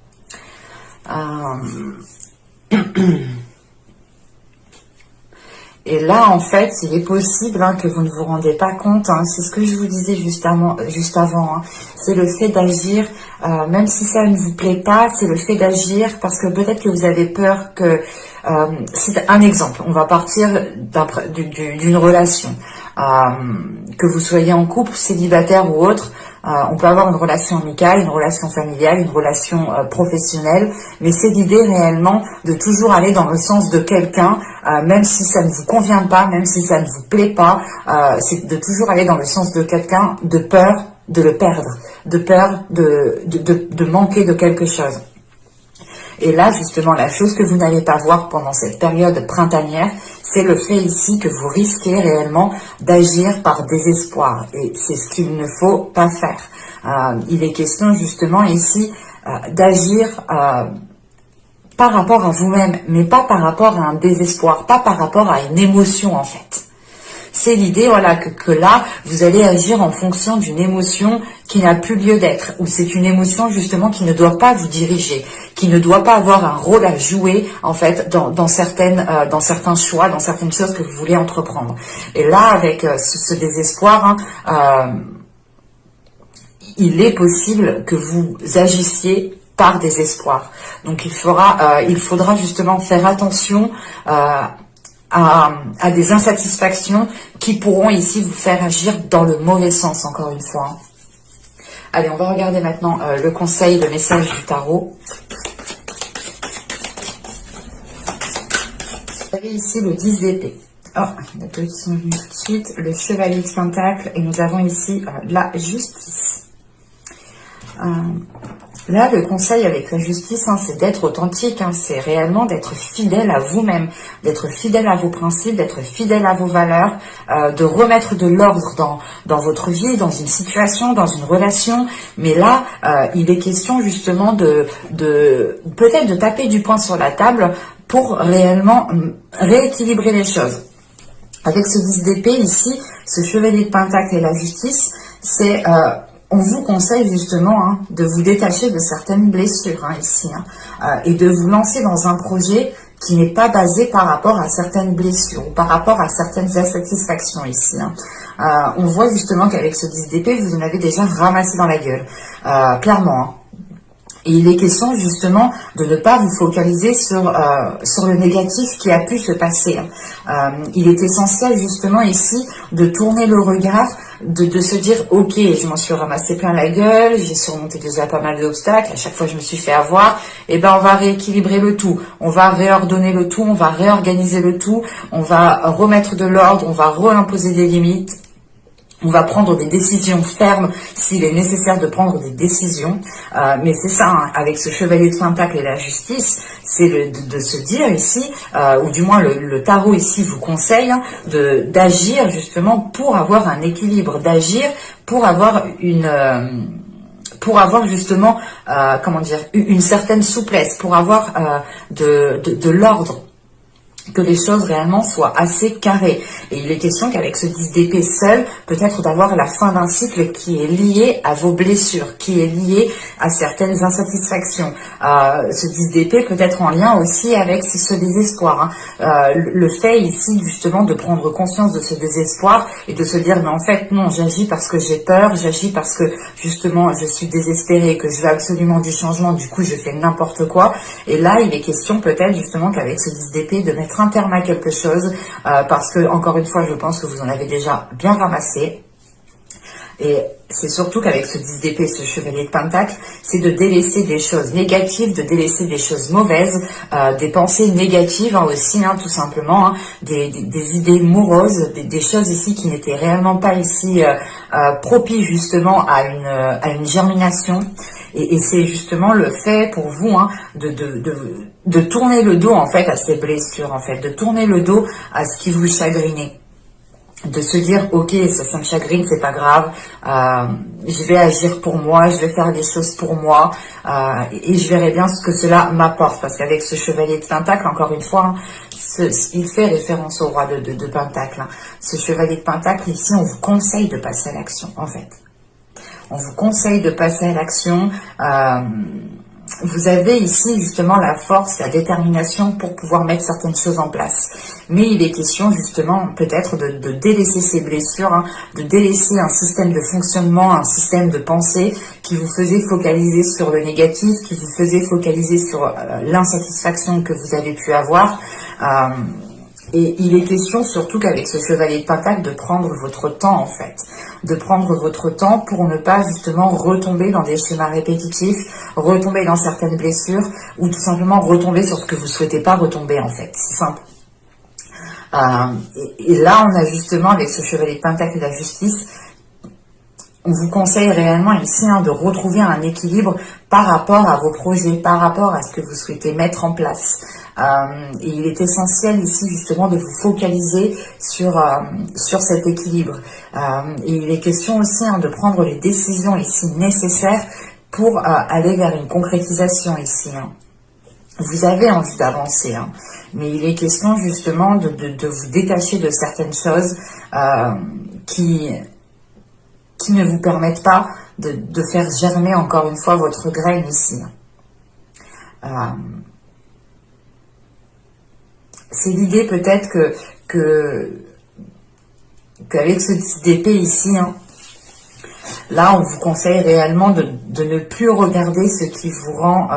[SPEAKER 1] Et là, en fait, il est possible hein, que vous ne vous rendez pas compte. Hein, c'est ce que je vous disais juste avant. Hein, c'est le fait d'agir, même si ça ne vous plaît pas, c'est le fait d'agir parce que peut-être que vous avez peur que... c'est un exemple. On va partir d'une relation. Que vous soyez en couple, célibataire ou autre, on peut avoir une relation amicale, une relation familiale, une relation professionnelle, mais c'est l'idée réellement de toujours aller dans le sens de quelqu'un, même si ça ne vous convient pas, même si ça ne vous plaît pas, c'est de toujours aller dans le sens de quelqu'un de peur de le perdre, de peur de manquer de quelque chose. Et là, justement, la chose que vous n'allez pas voir pendant cette période printanière, c'est le fait ici que vous risquez réellement d'agir par désespoir. Et c'est ce qu'il ne faut pas faire. Il est question justement ici d'agir par rapport à vous-même, mais pas par rapport à un désespoir, pas par rapport à une émotion en fait. C'est l'idée, voilà, que là, vous allez agir en fonction d'une émotion qui n'a plus lieu d'être, ou c'est une émotion justement qui ne doit pas vous diriger, qui ne doit pas avoir un rôle à jouer en fait dans certains choix, dans certaines choses que vous voulez entreprendre. Et là, avec ce désespoir, il est possible que vous agissiez par désespoir. Donc il faudra justement faire attention à des insatisfactions qui pourront ici vous faire agir dans le mauvais sens, encore une fois. Allez, on va regarder maintenant le conseil, le message du tarot. Vous avez ici le 10 d'épée. Oh, il y a deux qui sont venus tout de suite. Le chevalier de pentacle et nous avons ici la justice. Là, le conseil avec la justice, c'est d'être authentique, c'est réellement d'être fidèle à vous-même, d'être fidèle à vos principes, d'être fidèle à vos valeurs, de remettre de l'ordre dans votre vie, dans une situation, dans une relation. Mais là, il est question justement peut-être de taper du poing sur la table pour réellement rééquilibrer les choses. Avec ce 10 d'épée ici, ce chevalier de pentacle et la justice, c'est... on vous conseille justement de vous détacher de certaines blessures ici et de vous lancer dans un projet qui n'est pas basé par rapport à certaines blessures ou par rapport à certaines insatisfactions ici. On voit justement qu'avec ce 10 d'épée, vous en avez déjà ramassé dans la gueule, clairement. Et il est question justement de ne pas vous focaliser sur le négatif qui a pu se passer. Il est essentiel justement ici de tourner le regard, de se dire ok, je m'en suis ramassé plein la gueule, j'ai surmonté déjà pas mal d'obstacles, à chaque fois je me suis fait avoir, et ben on va rééquilibrer le tout, on va réordonner le tout, on va réorganiser le tout, on va remettre de l'ordre, on va réimposer des limites. On va prendre des décisions fermes s'il est nécessaire de prendre des décisions. Mais c'est ça, avec ce chevalier de pentacle et la justice, c'est de se dire ici, ou du moins le tarot ici vous conseille d'agir justement pour avoir un équilibre, d'agir pour avoir justement, une certaine souplesse, pour avoir de l'ordre, que les choses réellement soient assez carrées. Et il est question qu'avec ce 10 d'épée seul, peut-être d'avoir la fin d'un cycle qui est lié à vos blessures, qui est lié à certaines insatisfactions. Ce 10 d'épée peut être en lien aussi avec ce désespoir. Le fait ici justement de prendre conscience de ce désespoir et de se dire mais en fait non, j'agis parce que j'ai peur, j'agis parce que justement je suis désespérée, que je veux absolument du changement, du coup je fais n'importe quoi. Et là il est question peut-être justement qu'avec ce 10 d'épée de mettre un terme à quelque chose, parce que encore une fois je pense que vous en avez déjà bien ramassé. Et c'est surtout qu'avec ce 10 d'épée, ce chevalier de pentacle, c'est de délaisser des choses négatives, de délaisser des choses mauvaises, des pensées négatives aussi, tout simplement, des idées moroses, des choses ici qui n'étaient réellement pas ici propices justement à une germination. Et c'est justement le fait pour vous de tourner le dos en fait à ces blessures, en fait, de tourner le dos à ce qui vous chagrinait. De se dire ok, ça me chagrine, c'est pas grave, je vais agir pour moi, je vais faire des choses pour moi, et je verrai bien ce que cela m'apporte, parce qu'avec ce chevalier de pentacle, encore une fois, il fait référence au roi de pentacle. Ce chevalier de pentacle ici, on vous conseille de passer à l'action, en fait. On vous conseille de passer à l'action. Vous avez ici justement la force, la détermination pour pouvoir mettre certaines choses en place. Mais il est question justement peut-être de délaisser ces blessures, de délaisser un système de fonctionnement, un système de pensée qui vous faisait focaliser sur le négatif, qui vous faisait focaliser sur l'insatisfaction que vous avez pu avoir. Et il est question surtout qu'avec ce chevalier de pentacle de prendre votre temps en fait. De prendre votre temps pour ne pas justement retomber dans des schémas répétitifs, retomber dans certaines blessures ou tout simplement retomber sur ce que vous ne souhaitez pas retomber en fait. C'est simple. Et là on a justement avec ce chevalier de pentacle et la justice on vous conseille réellement ici de retrouver un équilibre par rapport à vos projets, par rapport à ce que vous souhaitez mettre en place. Et il est essentiel ici justement de vous focaliser sur cet équilibre. Et il est question aussi de prendre les décisions ici nécessaires pour aller vers une concrétisation ici. Vous avez envie d'avancer, mais il est question justement de vous détacher de certaines choses qui ne vous permettent pas de faire germer encore une fois votre graine ici. C'est l'idée peut-être qu'avec ce 10 d'épée ici, là on vous conseille réellement de ne plus regarder ce qui vous rend,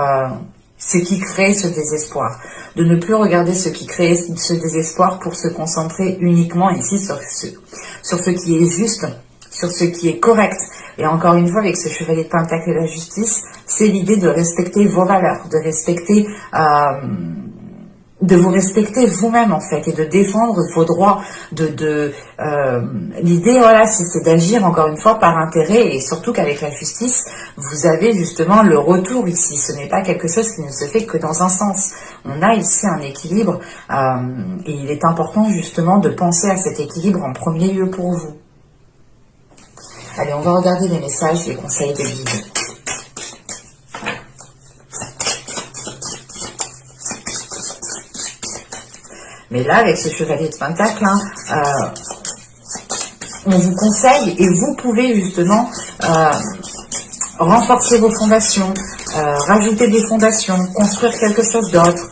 [SPEAKER 1] ce qui crée ce désespoir. De ne plus regarder ce qui crée ce désespoir pour se concentrer uniquement ici sur ce qui est juste, sur ce qui est correct. Et encore une fois, avec ce chevalier de Pentacle et la justice, c'est l'idée de respecter vos valeurs, de respecter, de vous respecter vous-même en fait, et de défendre vos droits. L'idée, voilà, c'est d'agir encore une fois par intérêt, et surtout qu'avec la justice, vous avez justement le retour ici. Ce n'est pas quelque chose qui ne se fait que dans un sens. On a ici un équilibre, et il est important justement de penser à cet équilibre en premier lieu pour vous. Allez, on va regarder les messages, les conseils des guides. Mais là, avec ce chevalier de Pentacle, on vous conseille, et vous pouvez justement renforcer vos fondations, rajouter des fondations, construire quelque chose d'autre.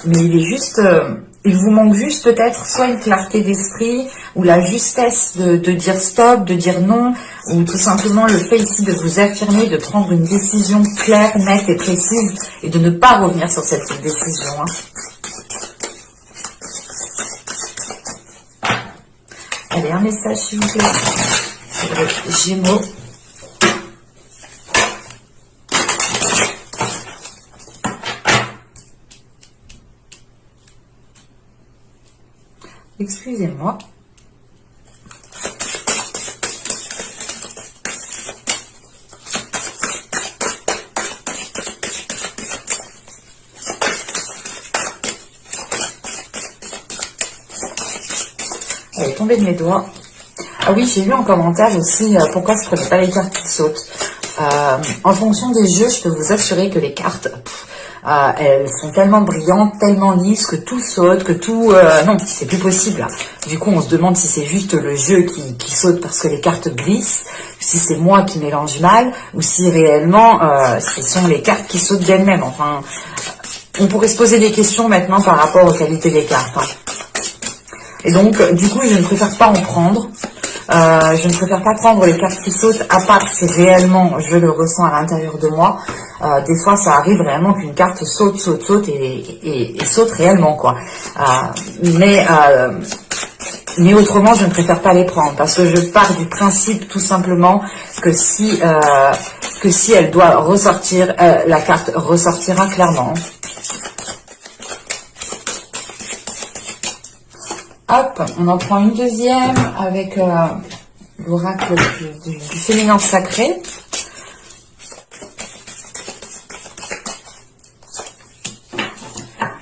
[SPEAKER 1] Mais il est juste... il vous manque juste peut-être soit une clarté d'esprit ou la justesse de dire stop, de dire non, ou tout simplement le fait ici de vous affirmer, de prendre une décision claire, nette et précise et de ne pas revenir sur cette décision. Allez, un message s'il vous plaît sur les Gémeaux. Excusez-moi. Elle est tombée de mes doigts. Ah oui, j'ai lu en commentaire aussi pourquoi je ne prenais pas les cartes qui sautent. En fonction des jeux, je peux vous assurer que les cartes... elles sont tellement brillantes, tellement lisses, que tout saute, que tout... non, c'est plus possible. Du coup, on se demande si c'est juste le jeu qui saute parce que les cartes glissent, si c'est moi qui mélange mal, ou si réellement ce sont les cartes qui sautent d'elles-mêmes. Enfin, on pourrait se poser des questions maintenant par rapport aux qualités des cartes. Et donc, du coup, je ne préfère pas en prendre. Je ne préfère pas prendre les cartes qui sautent, à part si réellement je le ressens à l'intérieur de moi. Des fois, ça arrive réellement qu'une carte saute et saute réellement, quoi. Mais autrement, je ne préfère pas les prendre parce que je pars du principe tout simplement que si elle doit ressortir, la carte ressortira clairement. Hop, on en prend une deuxième avec l'oracle du féminin sacré.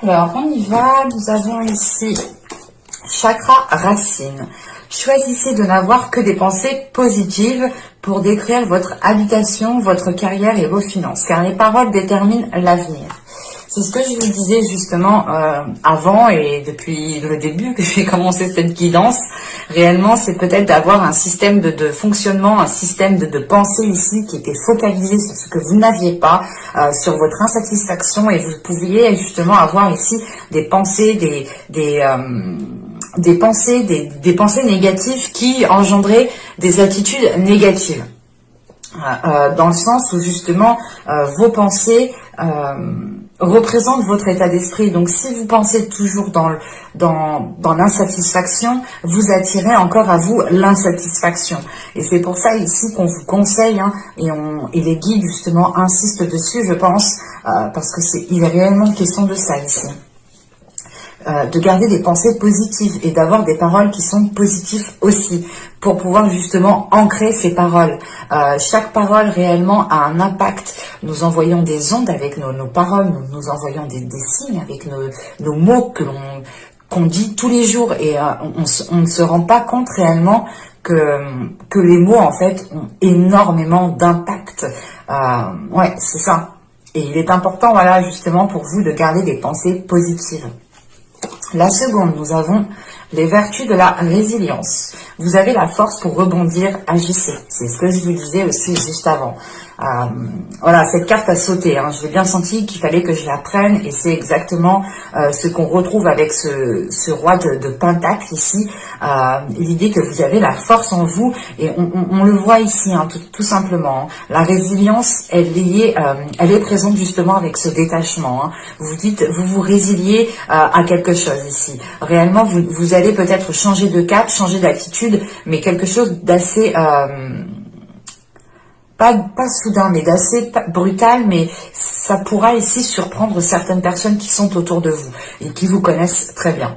[SPEAKER 1] Alors, on y va. Nous avons ici chakra racine. Choisissez de n'avoir que des pensées positives pour décrire votre habitation, votre carrière et vos finances, car les paroles déterminent l'avenir. C'est ce que je vous disais justement avant et depuis le début que j'ai commencé cette guidance. Réellement, c'est peut-être d'avoir un système de fonctionnement, un système de pensée ici qui était focalisé sur ce que vous n'aviez pas, sur votre insatisfaction, et vous pouviez justement avoir ici des pensées, des pensées négatives qui engendraient des attitudes négatives. Dans le sens où justement vos pensées représentent votre état d'esprit. Donc si vous pensez toujours dans l'insatisfaction, vous attirez encore à vous l'insatisfaction. Et c'est pour ça ici qu'on vous conseille, et les guides justement insistent dessus, je pense, parce que il est réellement question de ça ici. de garder des pensées positives et d'avoir des paroles qui sont positives aussi, pour pouvoir justement ancrer ces paroles. Chaque parole réellement a un impact. Nous envoyons des ondes avec nos paroles, nous envoyons des signes avec nos mots qu'on dit tous les jours, et on ne se rend pas compte réellement que les mots en fait ont énormément d'impact. Ouais, c'est ça. Et il est important, voilà, justement pour vous de garder des pensées positives. La seconde, nous avons les vertus de la résilience. Vous avez la force pour rebondir, agissez. C'est ce que je vous disais aussi juste avant. Voilà, cette carte a sauté. Hein. Je l'ai bien senti qu'il fallait que je la prenne, et c'est exactement ce qu'on retrouve avec ce roi de Pentacle ici. L'idée que vous avez la force en vous, et on le voit ici, hein, tout simplement. Hein. La résilience, elle est présente justement avec ce détachement. Hein. Vous dites, vous vous résiliez à quelque chose ici. Réellement, vous allez peut-être changer de cap, changer d'attitude, mais quelque chose d'assez... pas soudain, mais d'assez brutal, mais ça pourra ici surprendre certaines personnes qui sont autour de vous et qui vous connaissent très bien.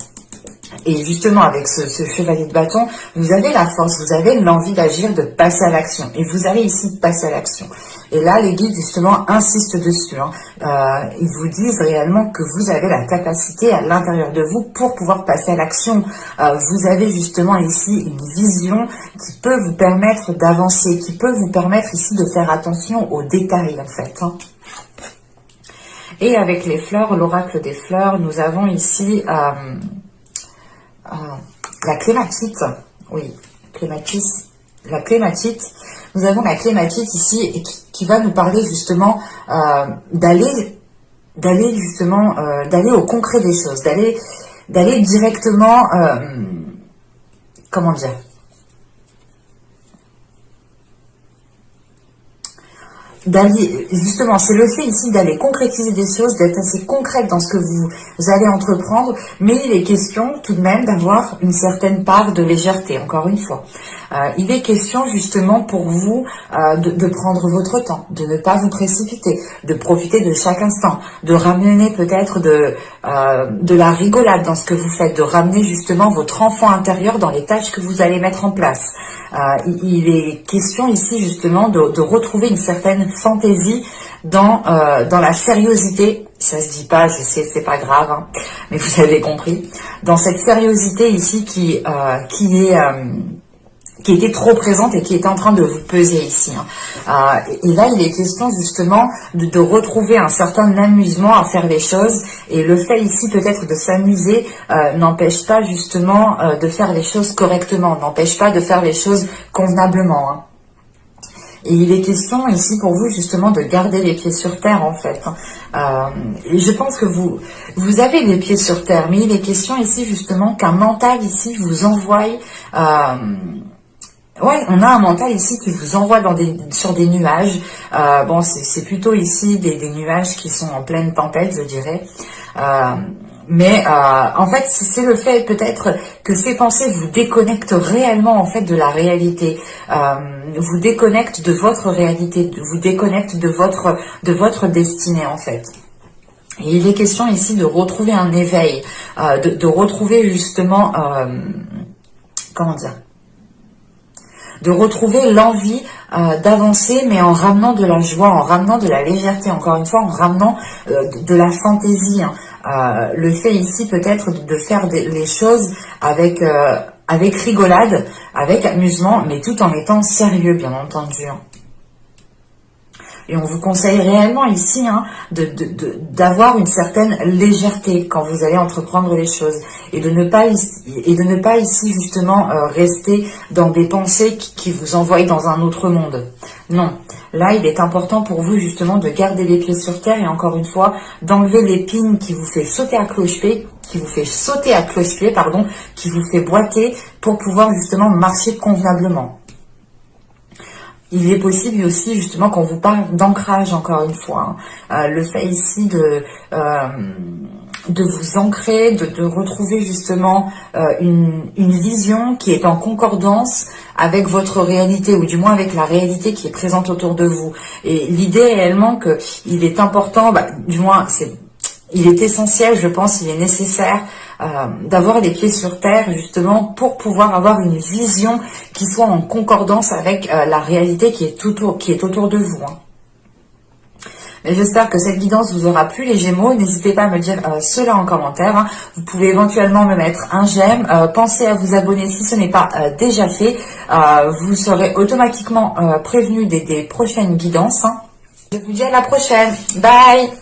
[SPEAKER 1] Et justement, avec ce chevalier de bâton, vous avez la force, vous avez l'envie d'agir, de passer à l'action. Et vous allez ici passer à l'action. Et là, les guides, justement, insistent dessus. Hein. Ils vous disent réellement que vous avez la capacité à l'intérieur de vous pour pouvoir passer à l'action. Vous avez justement ici une vision qui peut vous permettre d'avancer, qui peut vous permettre ici de faire attention aux détails, en fait. Hein. Et avec les fleurs, l'oracle des fleurs, nous avons ici... la clématite, oui, la clématite, nous avons la clématite ici et qui va nous parler justement d'aller au concret des choses, d'aller directement, comment dire, justement, c'est le fait ici d'aller concrétiser des choses, d'être assez concrète dans ce que vous allez entreprendre, mais il est question tout de même d'avoir une certaine part de légèreté, encore une fois. Il est question justement pour vous de prendre votre temps, de ne pas vous précipiter, de profiter de chaque instant, de ramener peut-être de la rigolade dans ce que vous faites, de ramener justement votre enfant intérieur dans les tâches que vous allez mettre en place. Il est question ici justement de retrouver une certaine fantaisie dans la sériosité. Ça se dit pas, je sais, c'est pas grave, hein, mais vous avez compris. Dans cette sériosité ici qui était trop présente et qui était en train de vous peser ici. Hein. Et là, il est question justement de retrouver un certain amusement à faire les choses. Et le fait ici peut-être de s'amuser n'empêche pas justement de faire les choses correctement, n'empêche pas de faire les choses convenablement. Hein. Et il est question ici pour vous justement de garder les pieds sur terre en fait. Et je pense que vous avez les pieds sur terre, mais il est question ici justement qu'un mental ici vous envoie... Ouais, on a un mental ici qui vous envoie sur des nuages. Bon, c'est plutôt ici des nuages qui sont en pleine tempête, je dirais. Mais en fait, c'est le fait peut-être que ces pensées vous déconnectent réellement en fait de la réalité, vous déconnectent de votre réalité, vous déconnectent de votre destinée en fait. Et il est question ici de retrouver un éveil, de retrouver justement, comment dire, de retrouver l'envie d'avancer, mais en ramenant de la joie, en ramenant de la légèreté, encore une fois, en ramenant de la fantaisie. Hein. Le fait ici peut-être de faire les choses avec rigolade, avec amusement, mais tout en étant sérieux, bien entendu. Hein. Et on vous conseille réellement ici hein, d'avoir une certaine légèreté quand vous allez entreprendre les choses et de ne pas ici justement rester dans des pensées qui vous envoient dans un autre monde. Non, là il est important pour vous justement de garder les pieds sur terre et encore une fois d'enlever l'épine qui vous fait sauter à cloche-pied, qui vous fait boiter pour pouvoir justement marcher convenablement. Il est possible aussi, justement, qu'on vous parle d'ancrage, encore une fois. Hein. Le fait ici de vous ancrer, de retrouver justement une vision qui est en concordance avec votre réalité, ou du moins avec la réalité qui est présente autour de vous. Et l'idée réellement qu'il est important, du moins, il est essentiel, je pense, il est nécessaire d'avoir les pieds sur terre justement pour pouvoir avoir une vision qui soit en concordance avec la réalité qui est autour de vous. Hein. Mais j'espère que cette guidance vous aura plu les Gémeaux. N'hésitez pas à me dire cela en commentaire. Hein. Vous pouvez éventuellement me mettre un j'aime. Pensez à vous abonner si ce n'est pas déjà fait. Vous serez automatiquement prévenu des prochaines guidances. Hein. Je vous dis à la prochaine. Bye!